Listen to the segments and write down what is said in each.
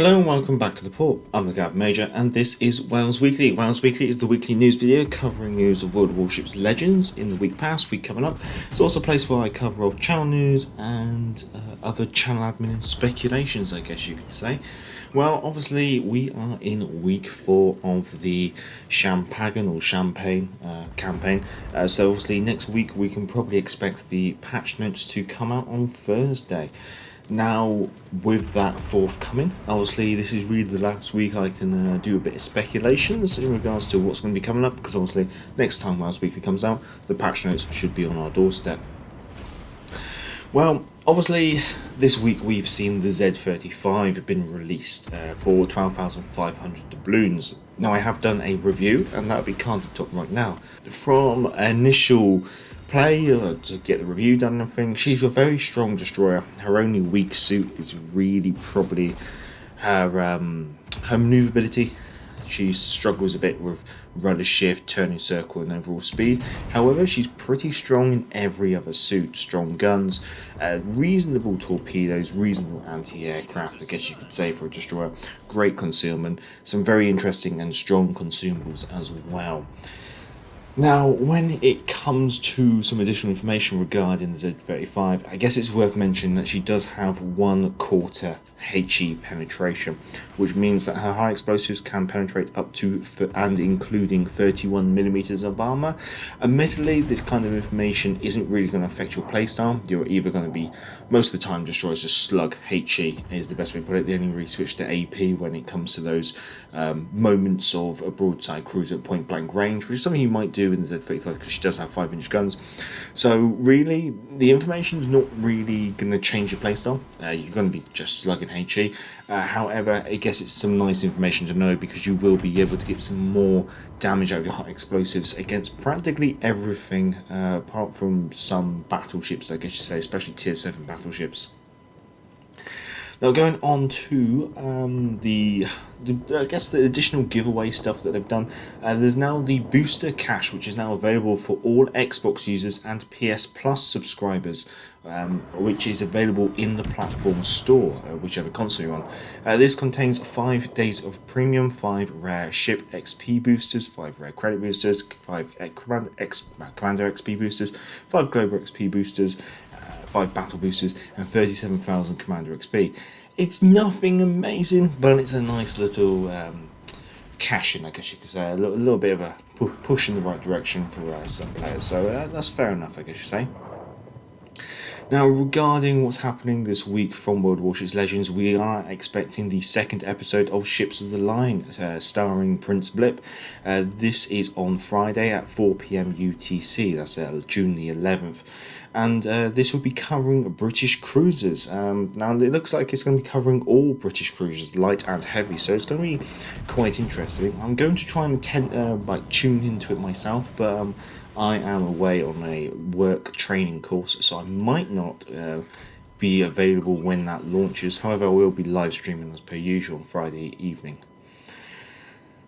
Hello and welcome back to the port. I'm the Gab Major and this is WoWs Weekly. WoWs Weekly is the weekly news video covering news of World of Warships Legends in the week past, week coming up. It's also a place where I cover off channel news and other channel admin and speculations, I guess you could say. Well, obviously we are in week 4 of the Champagne campaign. So obviously next week we can probably expect the patch notes to come out on Thursday. Now, with that forthcoming, obviously this is really the last week I can do a bit of speculations in regards to what's going to be coming up, because obviously next time WoWs Weekly comes out, the patch notes should be on our doorstep. Well, obviously this week we've seen the Z35 have been released for 12,500 doubloons. Now I have done a review, and that'll be carded top right now. From initial play to get the review done and everything, she's a very strong destroyer. Her only weak suit is really probably her maneuverability. She struggles a bit with rudder shift, turning circle and overall speed. However, she's pretty strong in every other suit. Strong guns, reasonable torpedoes, reasonable anti-aircraft, I guess you could say, for a destroyer. Great concealment, some very interesting and strong consumables as well. Now, when it comes to some additional information regarding the Z35, I guess it's worth mentioning that she does have 1/4 HE penetration, which means that her high explosives can penetrate up to and including 31mm of armor. Admittedly, this kind of information isn't really going to affect your playstyle. You're either going to be, most of the time, destroys just slug HE is the best way to put it. They only really switch to AP when it comes to those moments of a broadside cruiser at point blank range, which is something you might do in the Z35 because she does have 5-inch guns. So really, the information is not really going to change your playstyle. You're going to be just slugging HE. However, I guess it's some nice information to know, because you will be able to get some more damage out of your hot explosives against practically everything, apart from some battleships, I guess you say, especially tier 7 battleships. Now, going on to I guess the additional giveaway stuff that they've done. There's now the booster cash, which is now available for all Xbox users and PS Plus subscribers, which is available in the platform store, whichever console you're on. This contains 5 days of premium, 5 rare ship XP boosters, 5 rare credit boosters, 5 Commander XP boosters, 5 Global XP boosters, 5 battle boosters, and 37,000 Commander XP. It's nothing amazing, but it's a nice little cash in, I guess you could say. A little bit of a push in the right direction for some players, so that's fair enough, I guess you say. Now, regarding what's happening this week from World of Warships Legends, we are expecting the second episode of Ships of the Line, starring Prince Blip. This is on Friday at 4 PM UTC, that's June the 11th. And this will be covering British cruisers. Now, it looks like it's going to be covering all British cruisers, light and heavy, so it's going to be quite interesting. I'm going to try and tune into it myself, but I am away on a work training course, so I might not be available when that launches. However, I will be live streaming as per usual on Friday evening.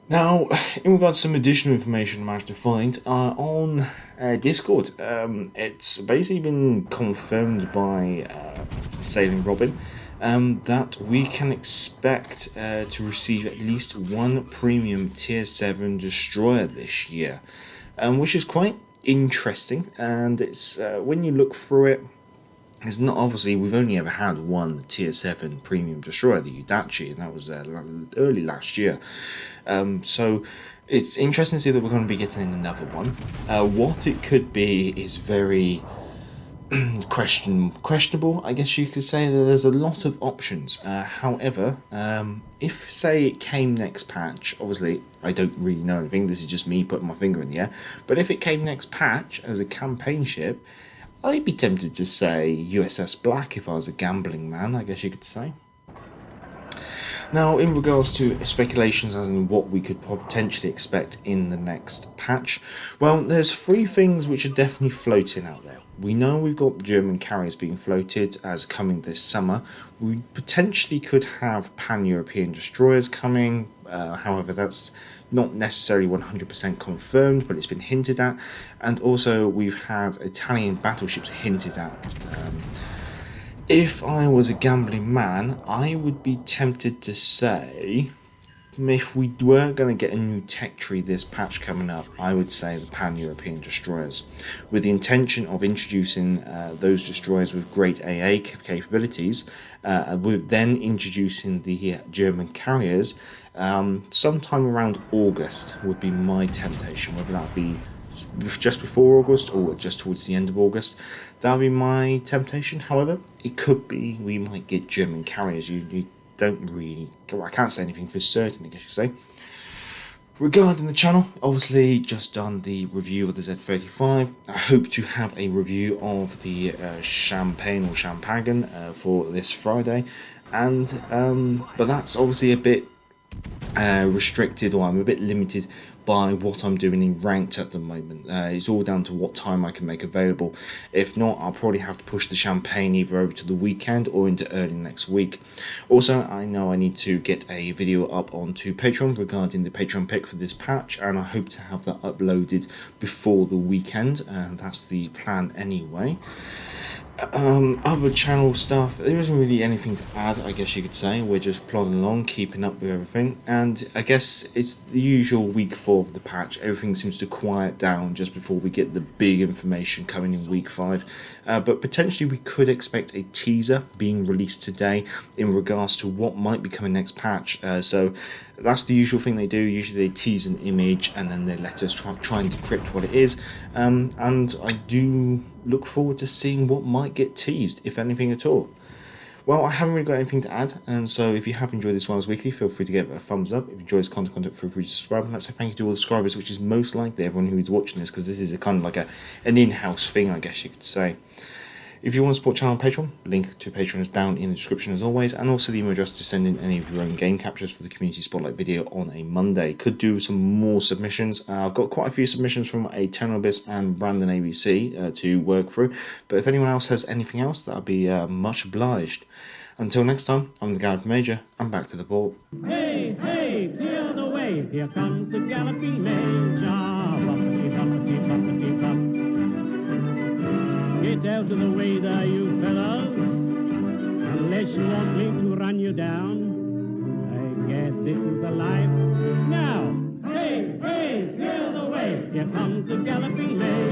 Now, in regards to some additional information I managed to find on Discord, it's basically been confirmed by Sailing Robin that we can expect to receive at least one premium tier 7 destroyer this year. Which is quite interesting, and it's when you look through it, it's not, obviously we've only ever had one tier 7 premium destroyer, the Udachi, and that was early last year. So it's interesting to see that we're going to be getting another one. What it could be is very questionable, I guess you could say. That there's a lot of options. However, if, say, it came next patch, obviously I don't really know anything, this is just me putting my finger in the air, but if it came next patch as a campaign ship, I'd be tempted to say USS Black if I was a gambling man, I guess you could say. Now, in regards to speculations as in what we could potentially expect in the next patch, well, there's 3 things which are definitely floating out there. We know we've got German carriers being floated as coming this summer. We potentially could have pan-European destroyers coming. However, that's not necessarily 100% confirmed, but it's been hinted at. And also, we've had Italian battleships hinted at. If I was a gambling man, I would be tempted to say, if we were going to get a new tech tree this patch coming up, I would say the Pan-European destroyers, with the intention of introducing those destroyers with great AA capabilities, with then introducing the German carriers sometime around August would be my temptation, whether that be just before August or just towards the end of August. That would be my temptation. However, it could be we might get German carriers. You don't really, well, I can't say anything for certain, I guess you say. Regarding the channel, obviously just done the review of the Z35. I hope to have a review of the Champagne or Champagne for this Friday, and but that's obviously a bit restricted, or I'm a bit limited by what I'm doing in ranked at the moment. It's all down to what time I can make available. If not, I'll probably have to push the Champagne either over to the weekend or into early next week. Also, I know I need to get a video up onto Patreon regarding the Patreon pick for this patch, and I hope to have that uploaded before the weekend, and that's the plan anyway. Other channel stuff, there isn't really anything to add, I guess you could say. We're just plodding along, keeping up with everything, and I guess it's the usual week 4 of the patch. Everything seems to quiet down just before we get the big information coming in week 5, but potentially we could expect a teaser being released today in regards to what might be coming next patch. So that's the usual thing they do. Usually they tease an image and then they let us try and decrypt what it is, and I do look forward to seeing what might get teased, if anything at all. Well, I haven't really got anything to add, and so if you have enjoyed this WoWs Weekly, feel free to give it a thumbs up. If you enjoy this content, feel free to subscribe, and let's say thank you to all the subscribers, which is most likely everyone who is watching this, because this is a kind of like an in-house thing, I guess you could say. If you want to support the channel on Patreon, link to Patreon is down in the description as always, and also the email address to send in any of your own game captures for the Community Spotlight video on a Monday. Could do some more submissions. I've got quite a few submissions from a Tenor and Brandon ABC to work through, but if anyone else has anything else, that would be much obliged. Until next time, I'm the Gareth Major, and back to the ball. Hey, hey, clear the way, here comes the galloping major. Bumpity, bumpity, bumpity, bump. Get out of the way there, you fellows, unless you want me to run you down. I guess this is the life. Now, hey, hey, clear the way, here comes the galloping major.